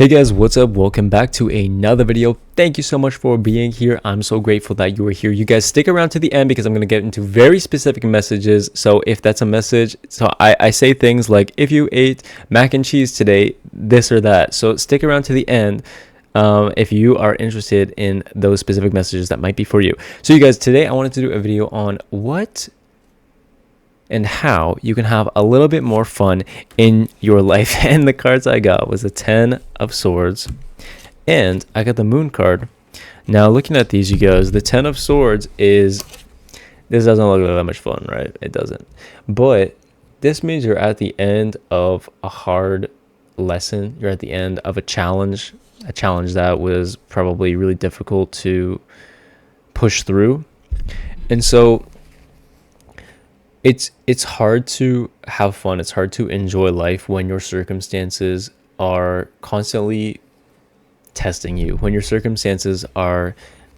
Hey guys, what's up? Welcome back to another video. Thank you so much for being here. I'm so grateful that you are here. You guys stick around to the end because I'm going to get into very specific messages. So if that's a message, I say things like, if you ate mac and cheese today, this or that. So stick around to the end if you are interested in those specific messages that might be for you. So you guys, today I wanted to do a video on what and how you can have a little bit more fun in your life. And the cards I got was the 10 of Swords, and I got the Moon card. Now, looking at these, you guys, the 10 of Swords this doesn't look like that much fun, right? It doesn't. But this means you're at the end of a hard lesson. You're at the end of a challenge that was probably really difficult to push through. And so it's hard to have fun. It's hard to enjoy life when your circumstances are constantly testing you, when your circumstances are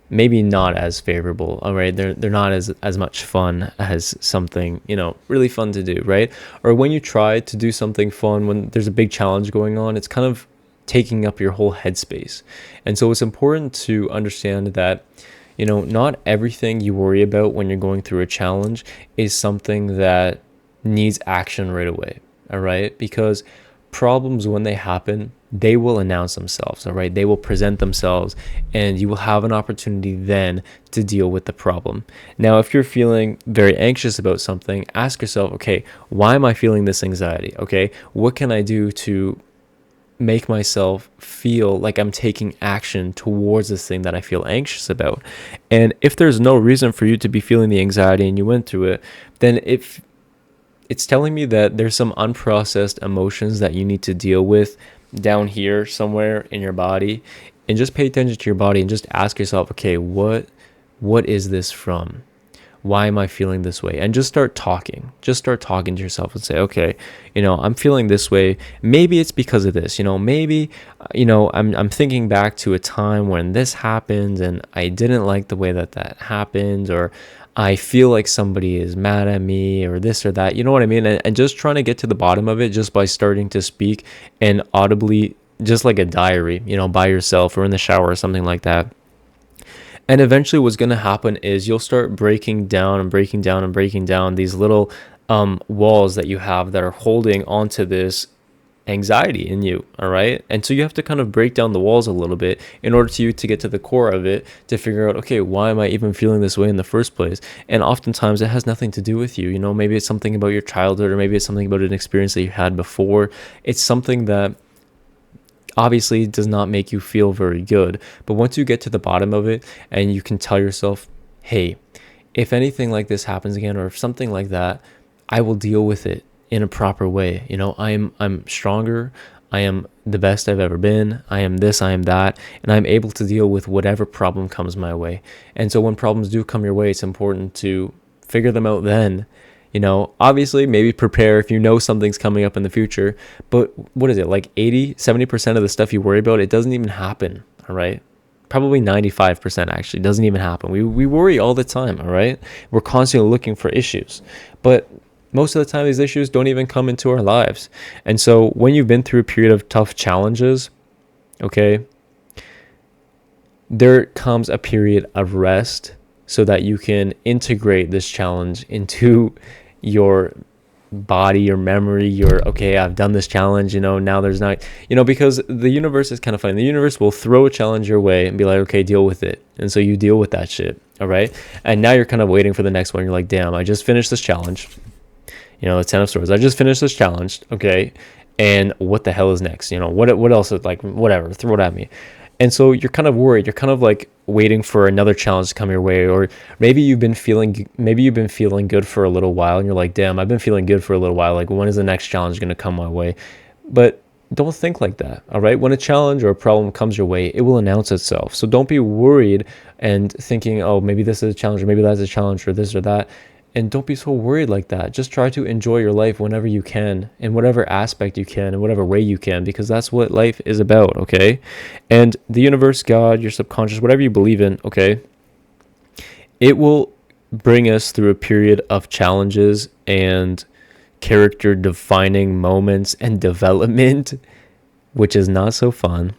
maybe not as favorable. All right, they're not as much fun as something, really fun to do, right? Or when you try to do something fun, when there's a big challenge going on, it's kind of taking up your whole headspace. And so it's important to understand that not everything you worry about when you're going through a challenge is something that needs action right away. All right. Because problems, when they happen, they will announce themselves. All right. They will present themselves, and you will have an opportunity then to deal with the problem. Now, if you're feeling very anxious about something, ask yourself, okay, why am I feeling this anxiety? Okay. What can I do to make myself feel like I'm taking action towards this thing that I feel anxious about? And if there's no reason for you to be feeling the anxiety and you went through it, then if it's telling me that there's some unprocessed emotions that you need to deal with down here somewhere in your body. And just pay attention to your body and just ask yourself, okay, what is this from? Why am I feeling this way? And just start talking. Just start talking to yourself and say, okay, I'm feeling this way. Maybe it's because of this. Maybe, I'm thinking back to a time when this happened and I didn't like the way that happened, or I feel like somebody is mad at me, or this or that. You know what I mean? And just trying to get to the bottom of it just by starting to speak and audibly, just like a diary, by yourself or in the shower or something like that. And eventually what's going to happen is you'll start breaking down these little walls that you have that are holding onto this anxiety in you. All right. And so you have to kind of break down the walls a little bit in order to get to the core of it, to figure out, okay, why am I even feeling this way in the first place? And oftentimes it has nothing to do with you. Maybe it's something about your childhood, or maybe it's something about an experience that you had before. It's something that obviously does not make you feel very good. But once you get to the bottom of it and you can tell yourself, hey, if anything like this happens again, or if something like that, I will deal with it in a proper way. I'm stronger. I am the best I've ever been. I am this, I am that, and I'm able to deal with whatever problem comes my way. And so when problems do come your way, it's important to figure them out then. Obviously maybe prepare if something's coming up in the future, but what is it, like 70% of the stuff you worry about, it doesn't even happen. All right. Probably 95% actually doesn't even happen. We worry all the time. All right. We're constantly looking for issues, but most of the time these issues don't even come into our lives. And so when you've been through a period of tough challenges, okay, there comes a period of rest so that you can integrate this challenge into your body, your memory, okay, I've done this challenge, now there's not, because the universe is kind of funny. The universe will throw a challenge your way and be like, okay, deal with it. And so you deal with that shit. All right. And now you're kind of waiting for the next one. You're like, damn, I just finished this challenge. The 10 of Swords. I just finished this challenge. Okay. And what the hell is next? What else is, like, whatever, throw it at me. And so you're kind of worried. You're kind of like waiting for another challenge to come your way. Or maybe you've been feeling good for a little while, and you're like, damn, I've been feeling good for a little while. Like, when is the next challenge going to come my way? But don't think like that. All right. When a challenge or a problem comes your way, it will announce itself. So don't be worried and thinking, oh, maybe this is a challenge, or maybe that's a challenge, or this or that. And don't be so worried like that. Just try to enjoy your life whenever you can, in whatever aspect you can, in whatever way you can, because that's what life is about, okay? And the universe, God, your subconscious, whatever you believe in, okay, it will bring us through a period of challenges and character defining moments and development which is not so fun.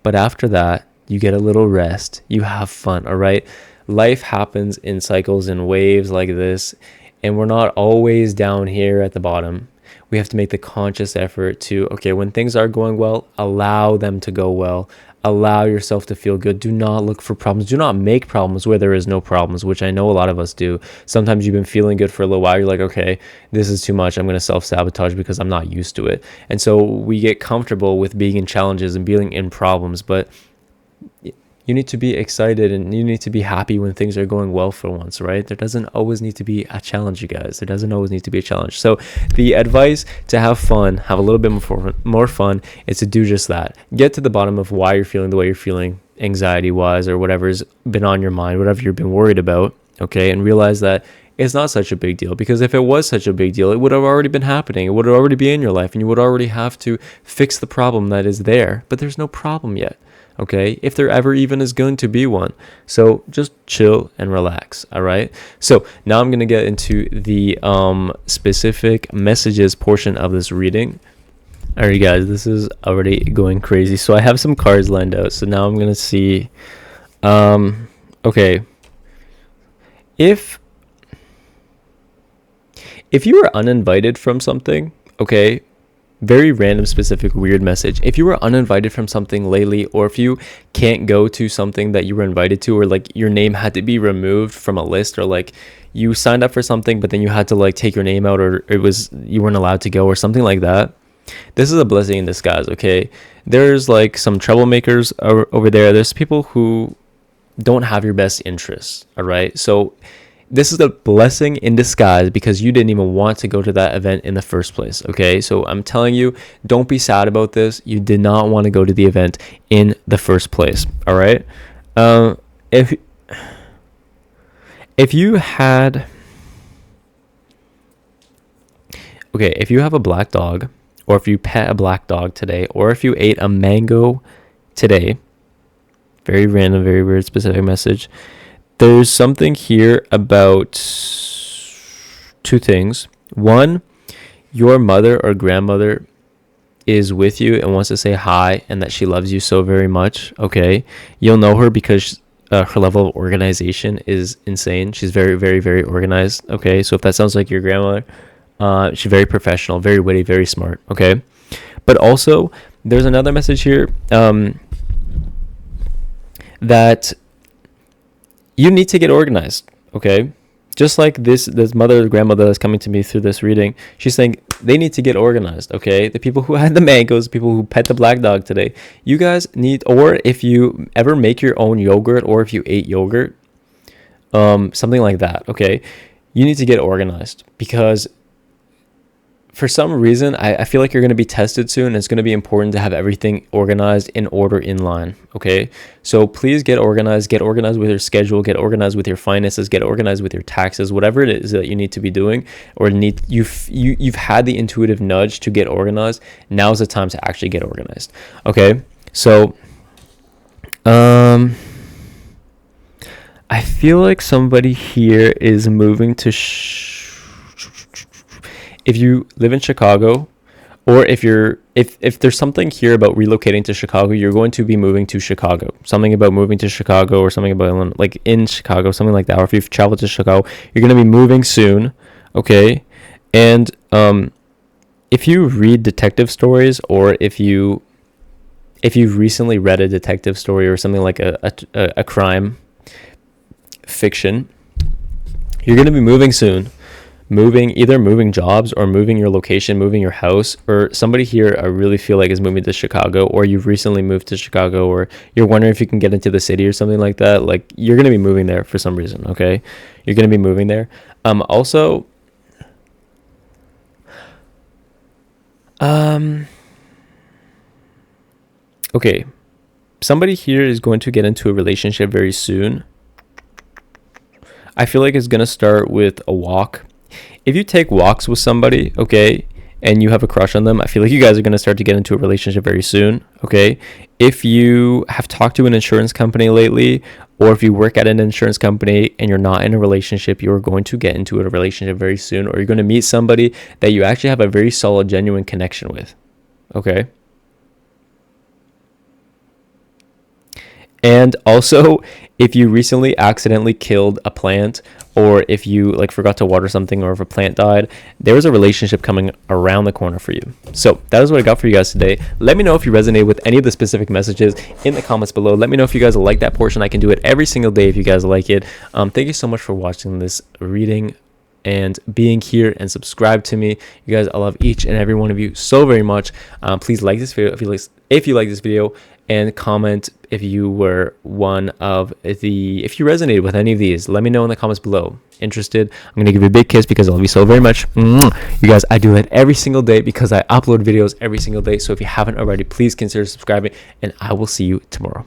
But after that, you get a little rest. You have fun, all right? Life happens in cycles and waves like this, and we're not always down here at the bottom. We have to make the conscious effort to, okay, when things are going well, allow them to go well. Allow yourself to feel good. Do not look for problems. Do not make problems where there is no problems, which I know a lot of us do. Sometimes you've been feeling good for a little while. You're like, okay, this is too much. I'm going to self-sabotage because I'm not used to it. And so we get comfortable with being in challenges and being in problems. But you need to be excited and you need to be happy when things are going well for once, right? There doesn't always need to be a challenge, you guys. There doesn't always need to be a challenge. So the advice to have fun, have a little bit more fun, is to do just that. Get to the bottom of why you're feeling the way you're feeling, anxiety-wise, or whatever's been on your mind, whatever you've been worried about, okay? And realize that it's not such a big deal, because if it was such a big deal, it would have already been happening. It would already be in your life, and you would already have to fix the problem that is there. But there's no problem yet. Okay, if there ever even is going to be one. So just chill and relax. All right. So now I'm going to get into the specific messages portion of this reading. All right, guys, this is already going crazy. So I have some cards lined out. So now I'm going to see. Okay. If you were uninvited from something, okay, very random, specific, weird message. If you were uninvited from something lately, or if you can't go to something that you were invited to, or like your name had to be removed from a list, or like you signed up for something but then you had to like take your name out, or you weren't allowed to go, or something like that, this is a blessing in disguise. Okay, there's like some troublemakers over there. There's people who don't have your best interests. All right, so this is a blessing in disguise, because you didn't even want to go to that event in the first place. Okay, so I'm telling you, don't be sad about this. You did not want to go to the event in the first place. All right. If you had, okay, if you have a black dog, or if you pet a black dog today, or if you ate a mango today, very random, very weird, specific message. There's something here about two things. One, your mother or grandmother is with you and wants to say hi, and that she loves you so very much. Okay, you'll know her because her level of organization is insane. She's very, very, very organized. Okay, so if that sounds like your grandmother, she's very professional, very witty, very smart. Okay, but also there's another message here that you need to get organized. Okay, just like this mother or grandmother that's coming to me through this reading, she's saying they need to get organized. Okay, the people who had the mangoes, people who pet the black dog today, you guys need, or if you ever make your own yogurt, or if you ate yogurt, something like that. Okay, you need to get organized, because for some reason, I feel like you're going to be tested soon, and it's going to be important to have everything organized, in order, in line. Okay, so please get organized with your schedule, get organized with your finances, get organized with your taxes, whatever it is that you need to be doing, or you've had the intuitive nudge to get organized. Now's the time to actually get organized. Okay, so I feel like somebody here is moving to if you live in Chicago, or if there's something here about relocating to Chicago, you're going to be moving to Chicago. Something about moving to Chicago, or something about like in Chicago, something like that. Or if you've traveled to Chicago, you're going to be moving soon. Okay, and if you read detective stories, or if you've recently read a detective story, or something like a crime fiction, you're going to be moving soon. Either moving jobs, or moving your location, moving your house. Or somebody here, I really feel like, is moving to Chicago, or you've recently moved to Chicago, or you're wondering if you can get into the city or something like that. Like, you're going to be moving there for some reason. Okay, you're going to be moving there. Also, okay, somebody here is going to get into a relationship very soon. I feel like it's going to start with a walk. If you take walks with somebody, okay, and you have a crush on them, I feel like you guys are going to start to get into a relationship very soon. Okay, if you have talked to an insurance company lately, or if you work at an insurance company and you're not in a relationship, you're going to get into a relationship very soon, or you're going to meet somebody that you actually have a very solid, genuine connection with. Okay, And also, if you recently accidentally killed a plant, or if you like forgot to water something, or if a plant died, there is a relationship coming around the corner for you. So that is what I got for you guys today. Let me know if you resonate with any of the specific messages in the comments below. Let me know if you guys like that portion. I can do it every single day if you guys like it. Thank you so much for watching this reading and being here and subscribe to me. You guys, I love each and every one of you so very much. Please like this video if you like this video, and comment if you were if you resonated with any of these. Let me know in the comments below. Interested? I'm gonna give you a big kiss because I love you so very much. You guys, I do it every single day because I upload videos every single day. So if you haven't already, please consider subscribing, and I will see you tomorrow.